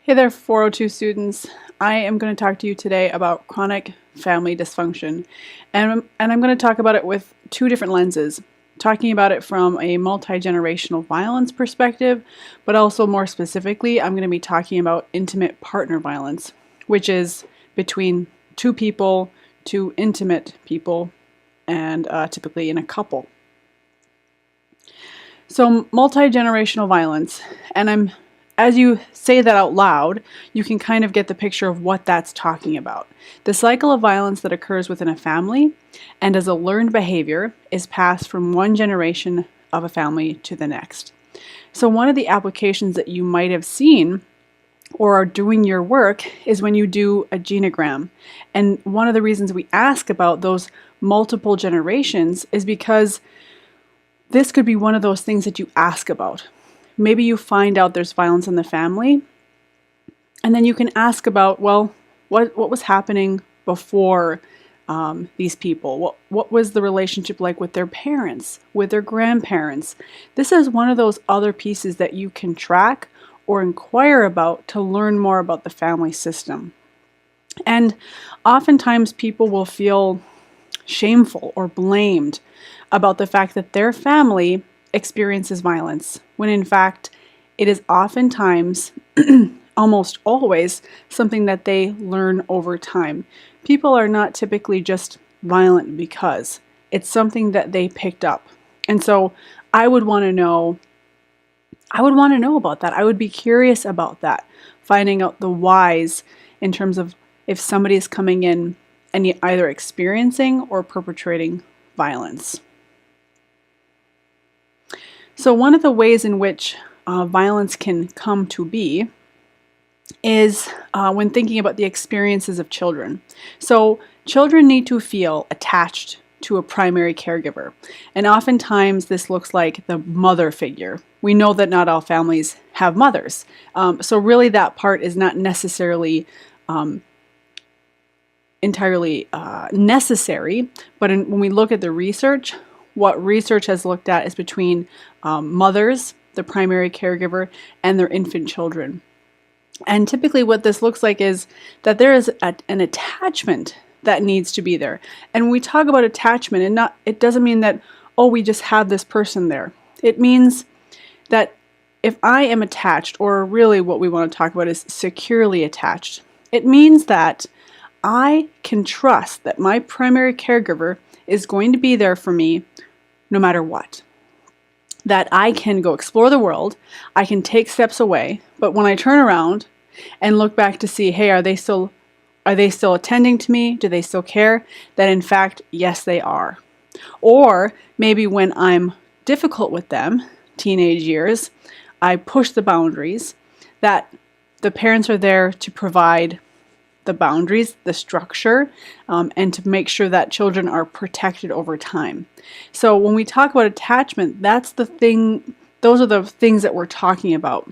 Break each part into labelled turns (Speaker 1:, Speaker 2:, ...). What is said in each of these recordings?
Speaker 1: Hey there, 402 students. I am going to talk to you today about chronic family dysfunction. And I'm going to talk about it with two different lenses, talking about it from a multi-generational violence perspective, but also more specifically, I'm going to be talking about intimate partner violence, which is between two people, two intimate people, and typically in a couple. So multi-generational violence, and as you say that out loud, you can kind of get the picture of what that's talking about. The cycle of violence that occurs within a family and as a learned behavior is passed from one generation of a family to the next. So one of the applications that you might have seen or are doing your work is when you do a genogram. And one of the reasons we ask about those multiple generations is because this could be one of those things that you ask about. Maybe you find out there's violence in the family, and then you can ask about, well, what was happening before these people? What was the relationship like with their parents, with their grandparents? This is one of those other pieces that you can track or inquire about to learn more about the family system. And oftentimes people will feel shameful or blamed about the fact that their family experiences violence, when in fact it is oftentimes, almost always, something that they learn over time. People are not typically just violent because it's something that they picked up. And so I would want to know about that. I would be curious about that, finding out the whys in terms of if somebody is coming in and either experiencing or perpetrating violence. So one of the ways in which violence can come to be is when thinking about the experiences of children. So children need to feel attached to a primary caregiver. And oftentimes this looks like the mother figure. We know that not all families have mothers. So really that part is not necessarily entirely necessary. But when we look at the research, what research has looked at is between mothers, the primary caregiver, and their infant children. And typically what this looks like is that there is an attachment that needs to be there. And when we talk about attachment, it doesn't mean that, oh, we just have this person there. It means that if I am attached, or really what we want to talk about is securely attached, it means that I can trust that my primary caregiver is going to be there for me no matter what. That I can go explore the world, I can take steps away, but when I turn around and look back to see, hey, are they still attending to me? Do they still care? That in fact, yes, they are. Or maybe when I'm difficult with them, teenage years, I push the boundaries, that the parents are there to provide the boundaries, the structure, and to make sure that children are protected over time. So when we talk about attachment, those are the things that we're talking about.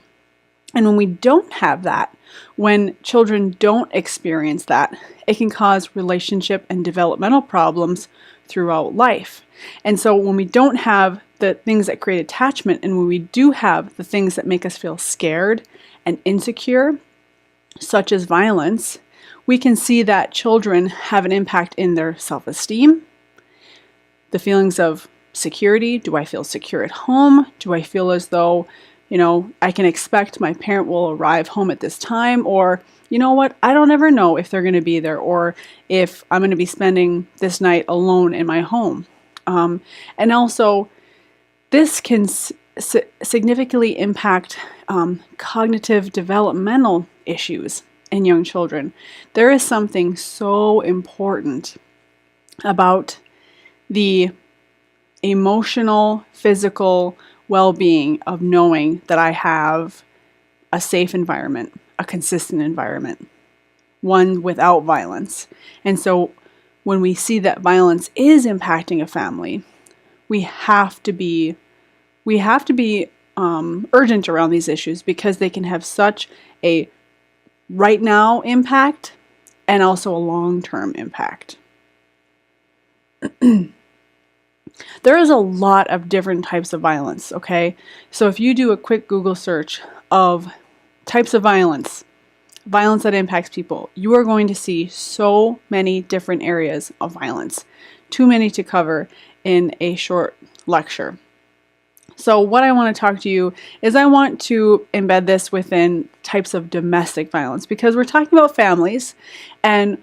Speaker 1: And when we don't have that, when children don't experience that, it can cause relationship and developmental problems throughout life. And so when we don't have the things that create attachment, and when we do have the things that make us feel scared and insecure, such as violence, we can see that children have an impact in their self-esteem, the feelings of security. Do I feel secure at home? Do I feel as though, I can expect my parent will arrive home at this time? Or, you know what, I don't ever know if they're going to be there, or if I'm going to be spending this night alone in my home. And also, this can significantly impact cognitive developmental issues in young children. There is something so important about the emotional, physical well-being of knowing that I have a safe environment, a consistent environment, one without violence. And so when we see that violence is impacting a family, we have to be urgent around these issues, because they can have such a right now impact and also a long-term impact. There is a lot of different types of violence, okay? So if you do a quick Google search of types of violence, violence that impacts people, you are going to see so many different areas of violence. Too many to cover in a short lecture. So what I want to talk to you is I want to embed this within types of domestic violence, because we're talking about families and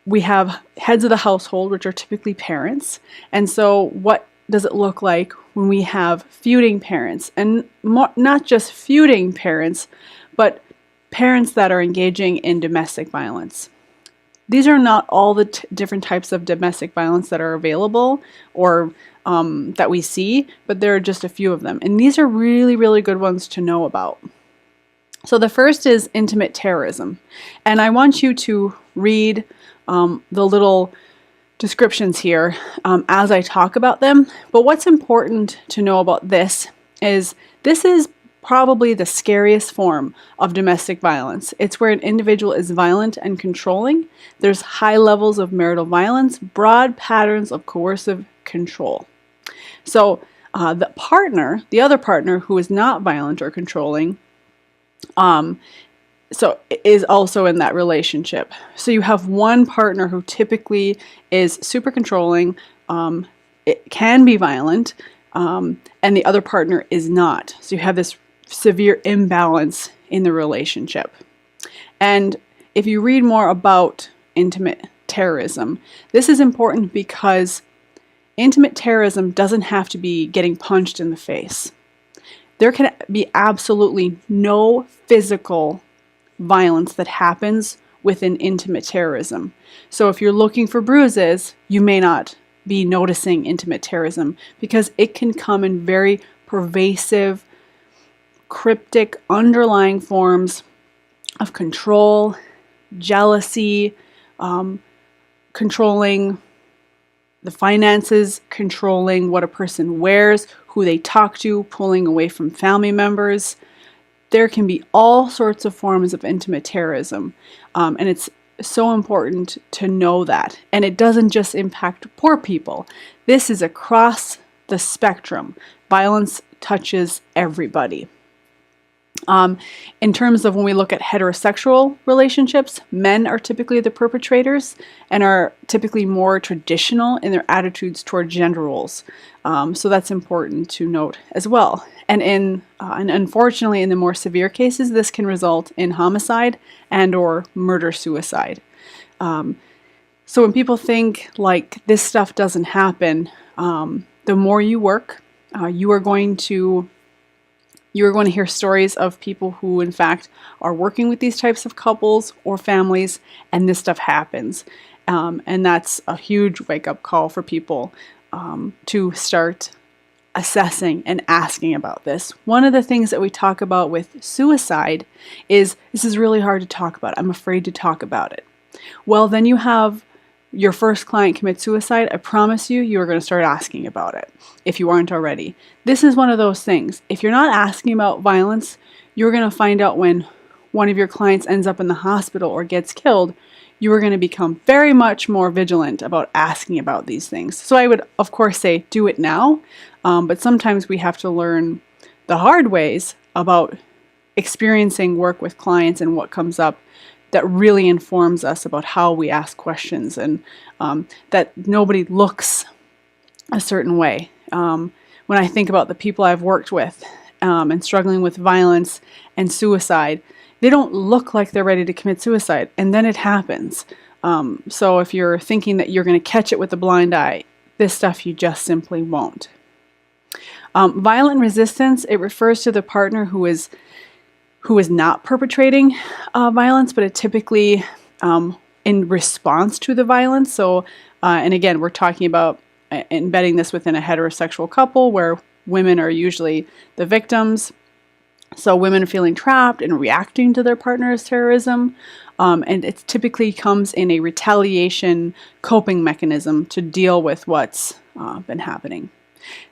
Speaker 1: we have heads of the household, which are typically parents. And so what does it look like when we have feuding parents? And not just feuding parents, but parents that are engaging in domestic violence. These are not all the different types of domestic violence that are available or that we see, but there are just a few of them. And these are really, really good ones to know about. So the first is intimate terrorism. And I want you to read the little descriptions here as I talk about them. But what's important to know about this is probably the scariest form of domestic violence. It's where an individual is violent and controlling. There's high levels of marital violence, broad patterns of coercive control. So the other partner who is not violent or controlling, so is also in that relationship. So you have one partner who typically is super controlling, it can be violent, and the other partner is not. So you have this severe imbalance in the relationship. And if you read more about intimate terrorism, this is important because intimate terrorism doesn't have to be getting punched in the face. There can be absolutely no physical violence that happens within intimate terrorism. So if you're looking for bruises, you may not be noticing intimate terrorism because it can come in very pervasive, cryptic, underlying forms of control, jealousy, controlling the finances, controlling what a person wears, who they talk to, pulling away from family members. There can be all sorts of forms of intimate terrorism, and it's so important to know that. And it doesn't just impact poor people. This is across the spectrum. Violence touches everybody. In terms of when we look at heterosexual relationships, men are typically the perpetrators and are typically more traditional in their attitudes toward gender roles. So that's important to note as well. And unfortunately, in the more severe cases, this can result in homicide and/or murder-suicide. So when people think like this stuff doesn't happen, the more you work, you are going to hear stories of people who, in fact, are working with these types of couples or families, and this stuff happens. And that's a huge wake-up call for people to start assessing and asking about this. One of the things that we talk about with suicide is this is really hard to talk about. I'm afraid to talk about it. Well, then you have your first client commit suicide. I promise you are going to start asking about it if you aren't already. This is one of those things. If you're not asking about violence, you're going to find out when one of your clients ends up in the hospital or gets killed. You are going to become very much more vigilant about asking about these things. So I would, of course, say do it now, but sometimes we have to learn the hard ways about experiencing work with clients and what comes up that really informs us about how we ask questions, and that nobody looks a certain way. When I think about the people I've worked with and struggling with violence and suicide, they don't look like they're ready to commit suicide, and then it happens. So if you're thinking that you're going to catch it with a blind eye, this stuff you just simply won't. Violent resistance, it refers to the partner who is not perpetrating violence, but it typically in response to the violence. So, and again, we're talking about embedding this within a heterosexual couple where women are usually the victims. So women are feeling trapped and reacting to their partner's terrorism. And it typically comes in a retaliation coping mechanism to deal with what's been happening.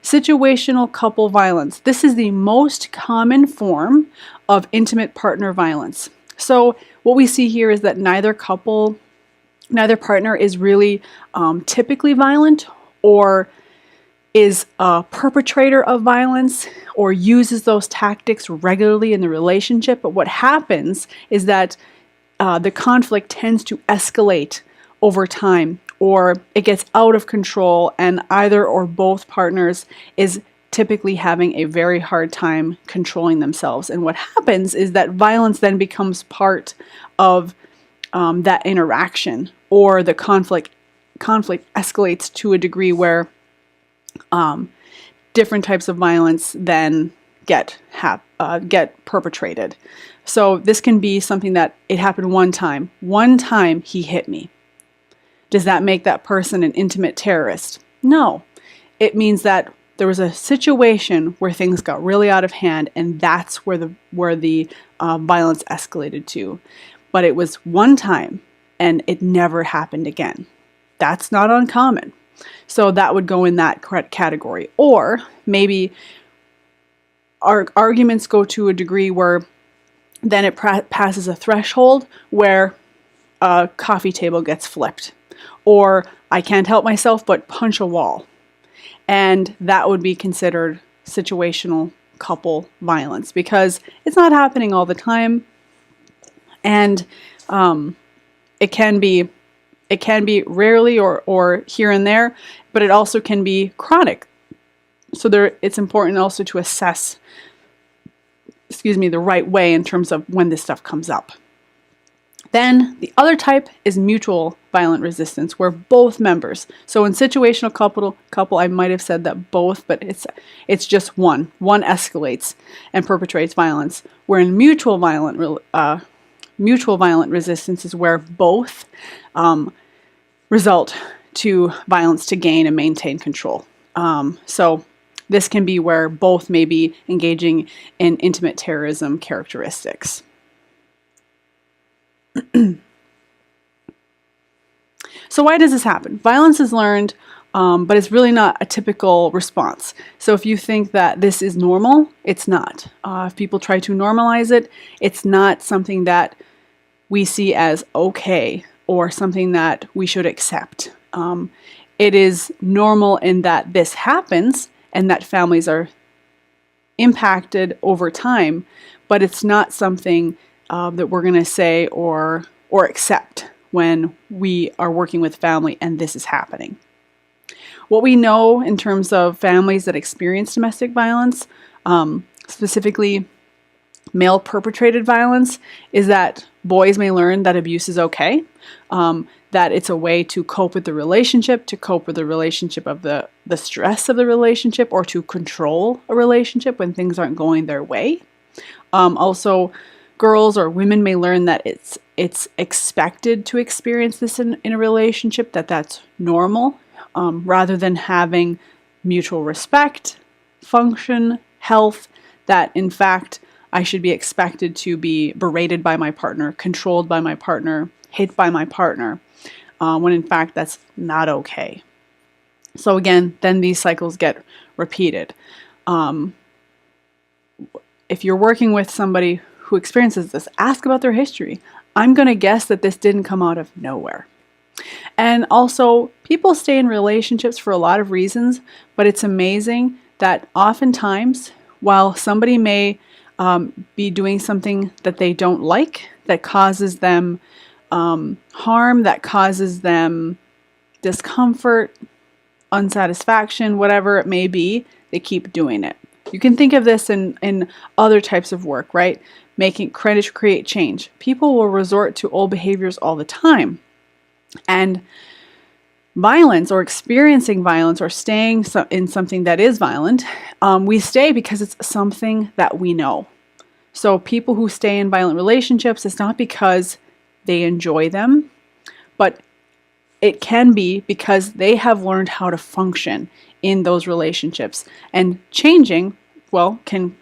Speaker 1: Situational couple violence. This is the most common form of intimate partner violence. So what we see here is that neither partner is really typically violent or is a perpetrator of violence or uses those tactics regularly in the relationship. But what happens is that the conflict tends to escalate over time, or it gets out of control, and either or both partners is typically having a very hard time controlling themselves. And what happens is that violence then becomes part of that interaction, or the conflict escalates to a degree where different types of violence then get perpetrated. So this can be something that it happened one time. One time he hit me. Does that make that person an intimate terrorist? No. It means that there was a situation where things got really out of hand, and that's where the violence escalated to. But it was one time, and it never happened again. That's not uncommon. So that would go in that category. Or maybe our arguments go to a degree where then it passes a threshold where a coffee table gets flipped, or I can't help myself but punch a wall. And that would be considered situational couple violence, because it's not happening all the time, and it can be rarely or here and there, but it also can be chronic. So it's important also to assess, the right way in terms of when this stuff comes up. Then the other type is mutual violent resistance, where both members. So in situational couple, I might have said that both, but it's just one. One escalates and perpetrates violence. Where in mutual violent resistance is where both result to violence to gain and maintain control. So this can be where both may be engaging in intimate terrorism characteristics. So why does this happen? Violence is learned, but it's really not a typical response. So if you think that this is normal, it's not. If people try to normalize it, it's not something that we see as okay or something that we should accept. It is normal in that this happens and that families are impacted over time, but it's not something that we're going to say or accept when we are working with family and this is happening. What we know in terms of families that experience domestic violence, specifically male perpetrated violence, is that boys may learn that abuse is okay, that it's a way to cope with the relationship, of the stress of the relationship, or to control a relationship when things aren't going their way. Also, girls or women may learn that it's expected to experience this in a relationship, that's normal, rather than having mutual respect, function, health, that in fact I should be expected to be berated by my partner, controlled by my partner, hit by my partner, when in fact that's not okay. So again, then these cycles get repeated. If you're working with somebody who experiences this, ask about their history. I'm going to guess that this didn't come out of nowhere. And also, people stay in relationships for a lot of reasons, but it's amazing that oftentimes, while somebody may be doing something that they don't like, that causes them harm, that causes them discomfort, unsatisfaction, whatever it may be, they keep doing it. You can think of this in other types of work, right? Trying to create change. People will resort to old behaviors all the time. And violence, or experiencing violence, or staying in something that is violent, we stay because it's something that we know. So people who stay in violent relationships, it's not because they enjoy them, but it can be because they have learned how to function in those relationships. And changing, can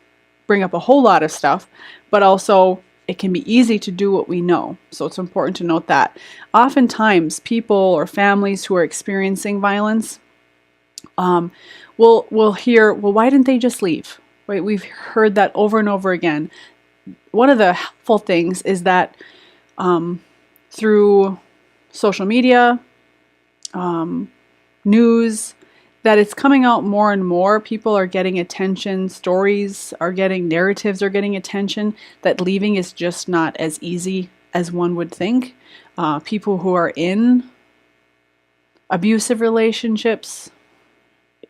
Speaker 1: bring up a whole lot of stuff, but also it can be easy to do what we know. So it's important to note that. Oftentimes, people or families who are experiencing violence will hear, well, why didn't they just leave? Right? We've heard that over and over again. One of the helpful things is that through social media, news, that it's coming out more and more. People are getting attention, narratives are getting attention, that leaving is just not as easy as one would think. People who are in abusive relationships,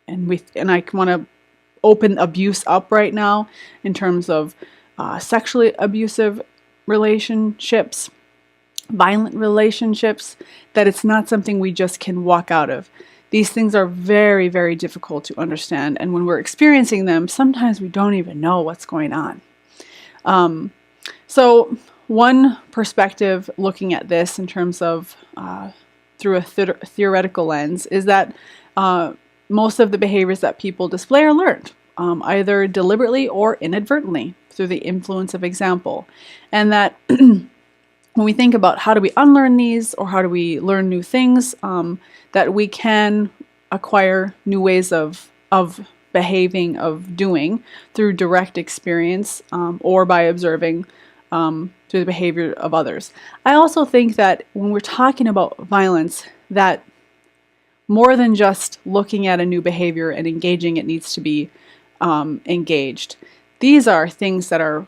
Speaker 1: and I want to open abuse up right now in terms of sexually abusive relationships, violent relationships, that it's not something we just can walk out of. These things are very, very difficult to understand, and when we're experiencing them, sometimes we don't even know what's going on. So one perspective looking at this in terms of through a theoretical lens is that most of the behaviors that people display are learned, either deliberately or inadvertently through the influence of example. And that when we think about how do we unlearn these, or how do we learn new things, that we can acquire new ways of behaving, of doing, through direct experience, or by observing through the behavior of others. I also think that when we're talking about violence, that more than just looking at a new behavior and engaging, it needs to be engaged. These are things that are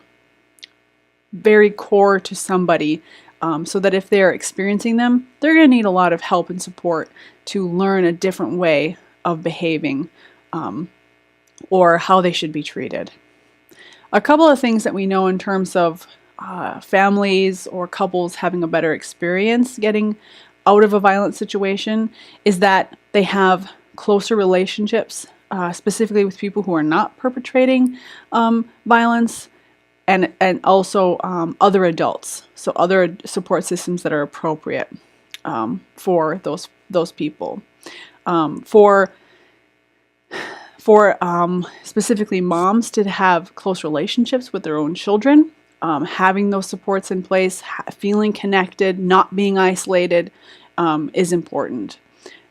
Speaker 1: very core to somebody, so that if they're experiencing them, they're going to need a lot of help and support to learn a different way of behaving, or how they should be treated. A couple of things that we know in terms of families or couples having a better experience getting out of a violent situation is that they have closer relationships, specifically with people who are not perpetrating violence, and also other adults, so other support systems that are appropriate for those people. For specifically moms to have close relationships with their own children, having those supports in place, feeling connected, not being isolated, is important.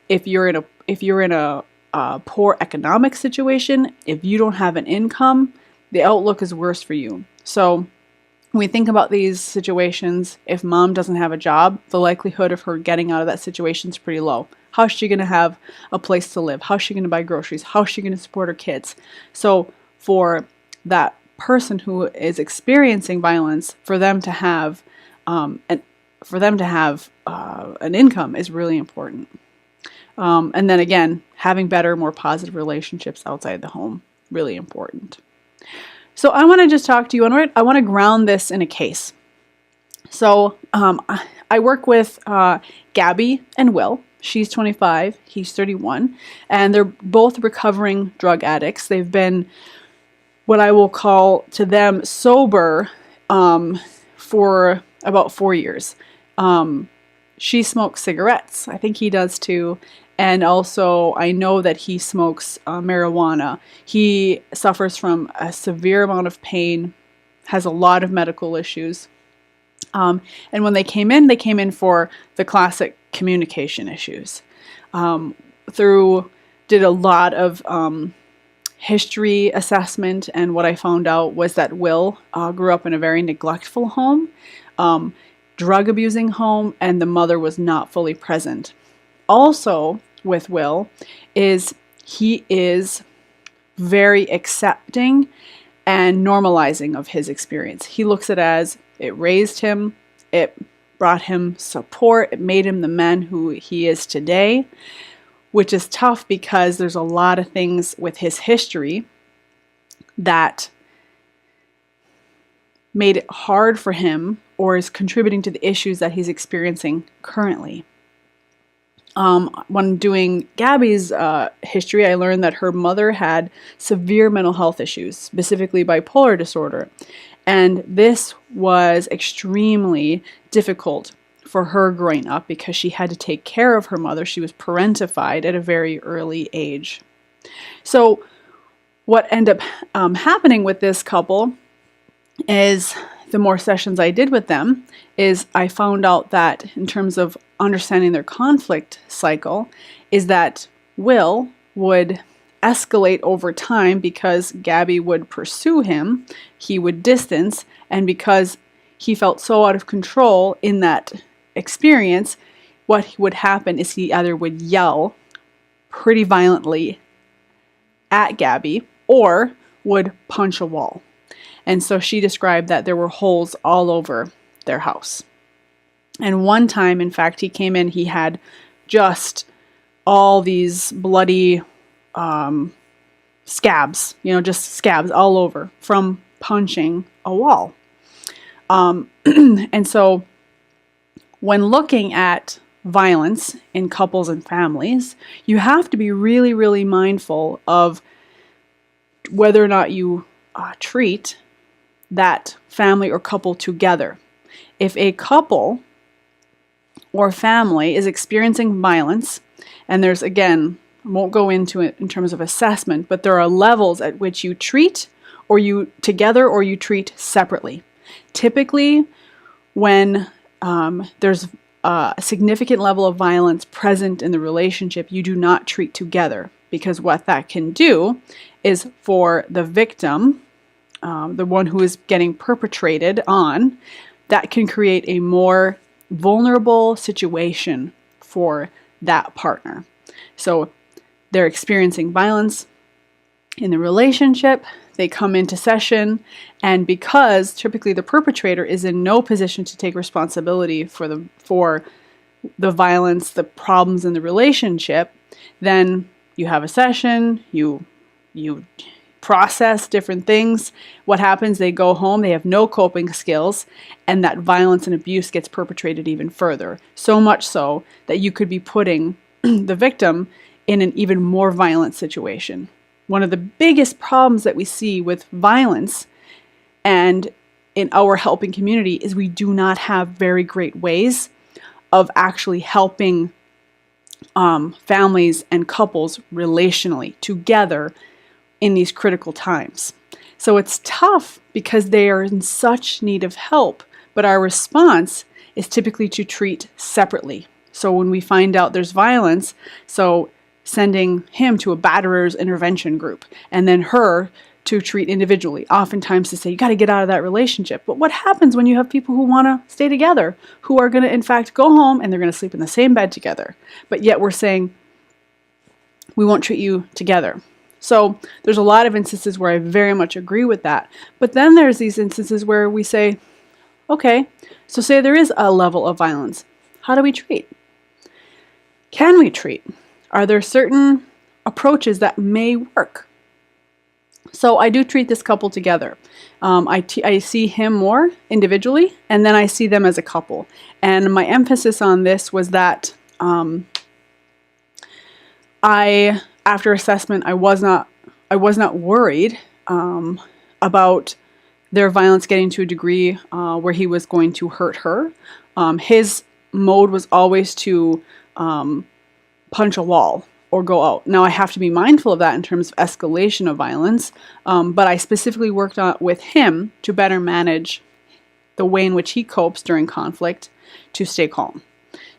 Speaker 1: If you're in a poor economic situation, if you don't have an income, the outlook is worse for you. So when we think about these situations, if mom doesn't have a job, the likelihood of her getting out of that situation is pretty low. How is she going to have a place to live? How is she going to buy groceries? How is she going to support her kids? So for that person who is experiencing violence, for them to have an income is really important. And then again, having better, more positive relationships outside the home, really important. So I want to just talk to you, I want to ground this in a case. So I work with Gabby and Will. She's 25, he's 31, and they're both recovering drug addicts. They've been what I will call to them sober for about 4 years. She smokes cigarettes. I think he does too. And also I know that he smokes marijuana. He suffers from a severe amount of pain, has a lot of medical issues. And when they came in for the classic communication issues. Did a lot of history assessment, and what I found out was that Will grew up in a very neglectful home, drug abusing home, and the mother was not fully present. Also with Will is he is very accepting and normalizing of his experience. He looks at it as it raised him, it brought him support, it made him the man who he is today, which is tough because there's a lot of things with his history that made it hard for him or is contributing to the issues that he's experiencing currently. When doing Gabby's history, I learned that her mother had severe mental health issues, specifically bipolar disorder. And this was extremely difficult for her growing up because she had to take care of her mother. She was parentified at a very early age. So what ended up happening with this couple is, the more sessions I did with them, is I found out that in terms of understanding their conflict cycle, is that Will would escalate over time because Gabby would pursue him, he would distance, and because he felt so out of control in that experience, what would happen is he either would yell pretty violently at Gabby or would punch a wall. And so she described that there were holes all over their house. And one time, in fact, he came in, he had just all these bloody scabs, just scabs all over from punching a wall. And so when looking at violence in couples and families, you have to be really, really mindful of whether or not you treat that family or couple together. If a couple or family is experiencing violence, and there's, again, I won't go into it in terms of assessment, but there are levels at which you treat or you together or you treat separately. Typically, when there's a significant level of violence present in the relationship, you do not treat together, because what that can do is for the victim, the one who is getting perpetrated on, that can create a more vulnerable situation for that partner. So they're experiencing violence in the relationship, they come into session, and because typically the perpetrator is in no position to take responsibility for the violence, the problems in the relationship, then you have a session, you process different things. What happens? They go home, they have no coping skills, and that violence and abuse gets perpetrated even further. So much so that you could be putting the victim in an even more violent situation. One of the biggest problems that we see with violence and in our helping community is we do not have very great ways of actually helping families and couples relationally together in these critical times. So it's tough because they are in such need of help, but our response is typically to treat separately. So when we find out there's violence, so sending him to a batterer's intervention group and then her to treat individually, oftentimes to say, you got to get out of that relationship. But what happens when you have people who want to stay together, who are going to, in fact, go home and they're going to sleep in the same bed together? But yet we're saying, we won't treat you together. So there's a lot of instances where I very much agree with that. But then there's these instances where we say, okay, so say there is a level of violence. How do we treat? Can we treat? Are there certain approaches that may work? So I do treat this couple together. I see him more individually, and then I see them as a couple. And my emphasis on this was that after assessment, I was not worried about their violence getting to a degree where he was going to hurt her. His mode was always to punch a wall or go out. Now I have to be mindful of that in terms of escalation of violence, but I specifically worked with him to better manage the way in which he copes during conflict to stay calm.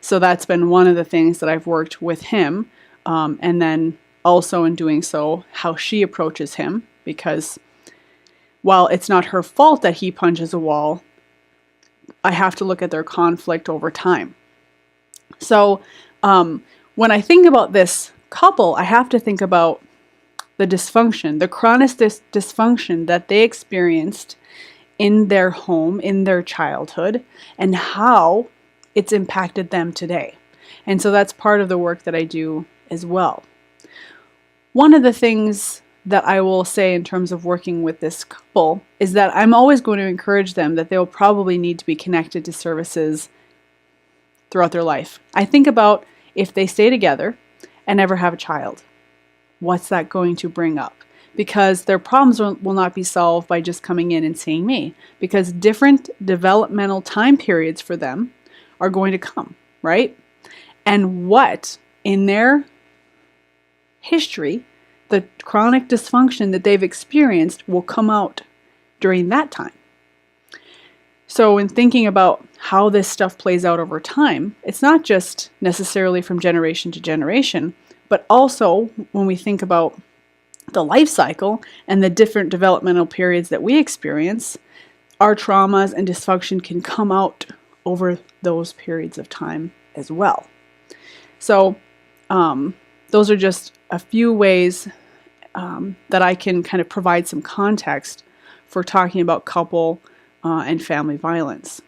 Speaker 1: So that's been one of the things that I've worked with him, and then also in doing so, how she approaches him, because while it's not her fault that he punches a wall, I have to look at their conflict over time. So when I think about this couple, I have to think about the dysfunction, the chronic dysfunction that they experienced in their home, in their childhood, and how it's impacted them today. And so that's part of the work that I do as well. One of the things that I will say in terms of working with this couple is that I'm always going to encourage them that they'll probably need to be connected to services throughout their life. I think about if they stay together and never have a child, what's that going to bring up? Because their problems will not be solved by just coming in and seeing me, because different developmental time periods for them are going to come, right? And what in their history, the chronic dysfunction that they've experienced will come out during that time. So in thinking about how this stuff plays out over time, it's not just necessarily from generation to generation, but also when we think about the life cycle and the different developmental periods that we experience, our traumas and dysfunction can come out over those periods of time as well. So those are just a few ways that I can kind of provide some context for talking about couple and family violence.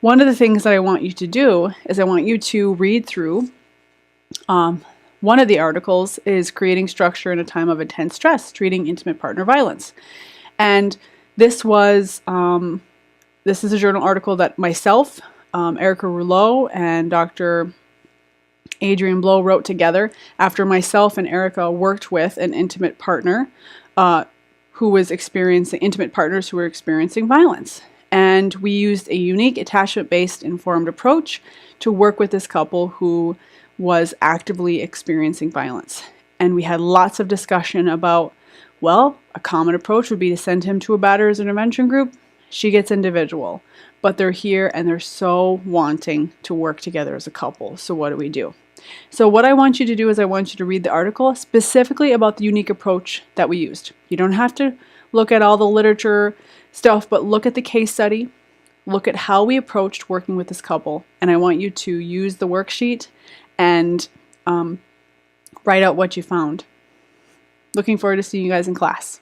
Speaker 1: One of the things that I want you to do is I want you to read through one of the articles is Creating Structure in a Time of Intense Stress, Treating Intimate Partner Violence. And this was, this is a journal article that myself, Erica Rouleau, and Dr. Adrienne Blow wrote together after myself and Erica worked with an intimate partner who was experiencing, intimate partners who were experiencing violence. And we used a unique attachment-based informed approach to work with this couple who was actively experiencing violence. And we had lots of discussion about, well, a common approach would be to send him to a batterers intervention group. She gets individual, but they're here and they're so wanting to work together as a couple. So what do we do? So what I want you to do is I want you to read the article specifically about the unique approach that we used. You don't have to look at all the literature stuff, but look at the case study, look at how we approached working with this couple, and I want you to use the worksheet and write out what you found. Looking forward to seeing you guys in class.